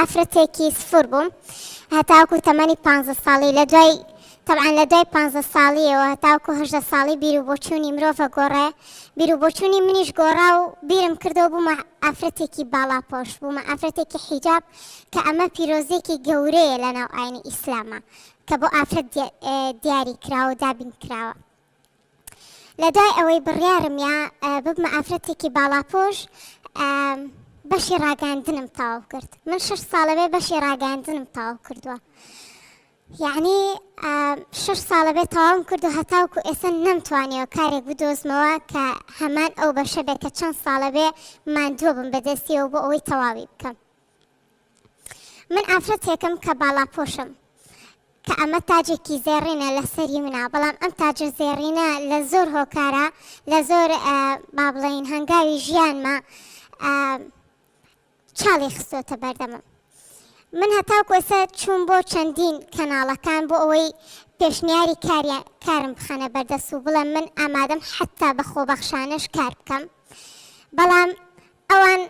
ئافرەتێکی سفر بووم هەتاوکو تەمەنی 15 ساڵی لە دوای طبعا لە دوای 15 ساڵیەوە هەتاوکو 18 ساڵی بیر و بۆچوونی مرۆڤە گۆڕێ بیر و بۆچوونی منیش گۆڕا و بیرم کردەوە بوومە ئافرەتێکی باڵاپۆش بوومە ئافرەتێکی حیجاب کە ئەمە پیرۆزێکی گەورەیە لە ناو ئاینی ئیسلامە کە بۆ ئافرەت دیاری کراوە و دابین کراوە. لە دوای ئەوەی بڕیارمە ببمە ئافرەتێکی باڵاپۆش بەشی ڕاگەاندنم تەواو کرد. من 6 ساڵەوێ بەشی ڕاگەاندنم تەواو کردووە. یعنی 6 ساڵەوێ تەواوم کرد و هەتاوکو ئێستا نەمتوانیەوە کارێک بدۆزمەوە کە هەمان ئەو بەشە بێت کە چەند ساڵەوێ ماندووە بم بەدەستیەوە بۆ ئەوەی تەواوی بکەم. من ئافرەتێکم کە باڵاپۆشم کە ئەمە تاجێکی زێڕینە لەسەری منە، بەڵام ئەم تاجە زێڕینە لە زۆر هۆکارە لە زۆر با بڵێین هەنگاوی ژیانمە چاڵی خستۆتە بەردەمم. من هەتاوکو ئێستا چوون بۆ چەندین کەناڵەکان بۆ ئەوەی پێشنیاری کارم بخەنە بەردەست و بڵێم من ئامادەم حتا بە خۆبەخشانەش کار بکەم، بەڵام ئەوان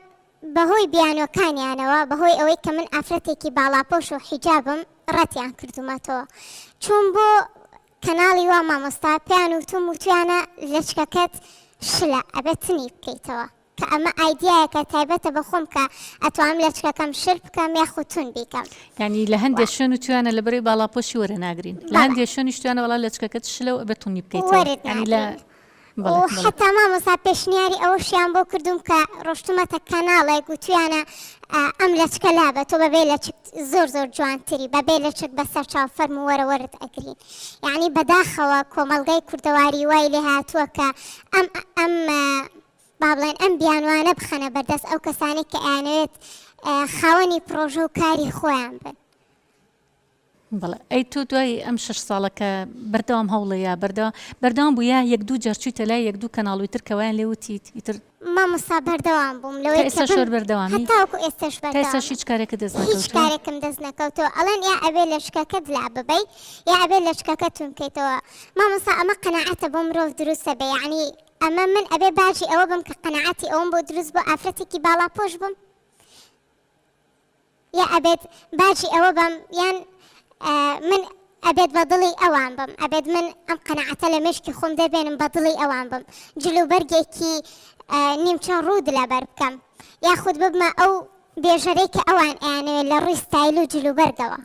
بەهۆی بیانۆکانیانەوە بەهۆی ئەوەی کە من ئافرەتێکی باڵاپۆش و حیجابم ڕەتیان کردومەتەوە. چوون بۆ کەناڵی وا مامۆستا پێیان وتم وتویانە لەچکەکەت شلە ئەبێت تنی بکەیتەوە، کە ئەمە ئایدیایەکە تایبەتە بە خۆم کە ئەتوانم لەچکەکەم شل بکەم یاخود تون بیکەم. یعنی لە هەندێک شوێن توانە لەبەرەوەی باڵاپۆشی وەرەناگرین، لە هەندێک شوێنیش توانە وەڵا لەچکەکەت شلە و ئەبێت تونی بکەیتەوە. حتا مامۆستا پێشنیاری ئەوەشیان بۆ کردوم کە ڕۆشتومەتە کەناڵێک و توانە ئەم لەچکە لابێت تۆ بەبێ لەچک زۆر جوانتری بەبێ لەچک بەسەر چاو فەرم و وەرەوەرت ئەگرین. یعنی بەداخەوە کۆمەڵگەی کوردەواری وای لێ هاتووە کە ئەم با بڵێن ئەم بیانوانە بخەنە بەردەست ئەو کەسانی کە ئەیانەوێت خاوەنی پرۆژە و کاری خۆیان بن. بەڵێ ئەی تۆ دوای ئەم 6 ساڵەکە بەردەوام هەوڵەیە بەردەوام بووە یەک دوو جار چوویتە لای یەک دوو کەناڵی تر کەوایان لێ وتیت ئیتر مامۆستا بەردەوام بووم لەوەی ئێستا شۆر بەردەوامی هەتاوکو ئێستاش بەردەوام ئێستا هیچ کارێکە دەست هیچ نەکەوتووە کارێکم دەست نەکەوتەوە ئەڵێن یا ئەبێ لەچکەکەت لا ببەی یا ئەبێ لەچکەکەت تون بکەیتەوە. مامۆستا ئەمە قەناعەتە بۆ مرۆڤ دروستە بێ، یعنی ئەمە من ئەبێ باجی ئەوە بم کە قەناعەتی ئەوم بۆ دروست بۆ ئافرەتێکی باڵاپۆش بم، یا ئەبێت باجی ئەوە بم یان من ئەبێت بە دڵی ئەوان بم، ئەبێت من ئەم قەناعەتە لە مشکی خۆم دەبێنم بە دڵی ئەوان بم، جلوبەرگێکی نیمچەند ڕوود لەبەر بکەم یاخود ببمە ئەو بێژەرەی کە ئەوان ئەیانەوێت لە ڕووی ستایل و جلوبەرگەوە.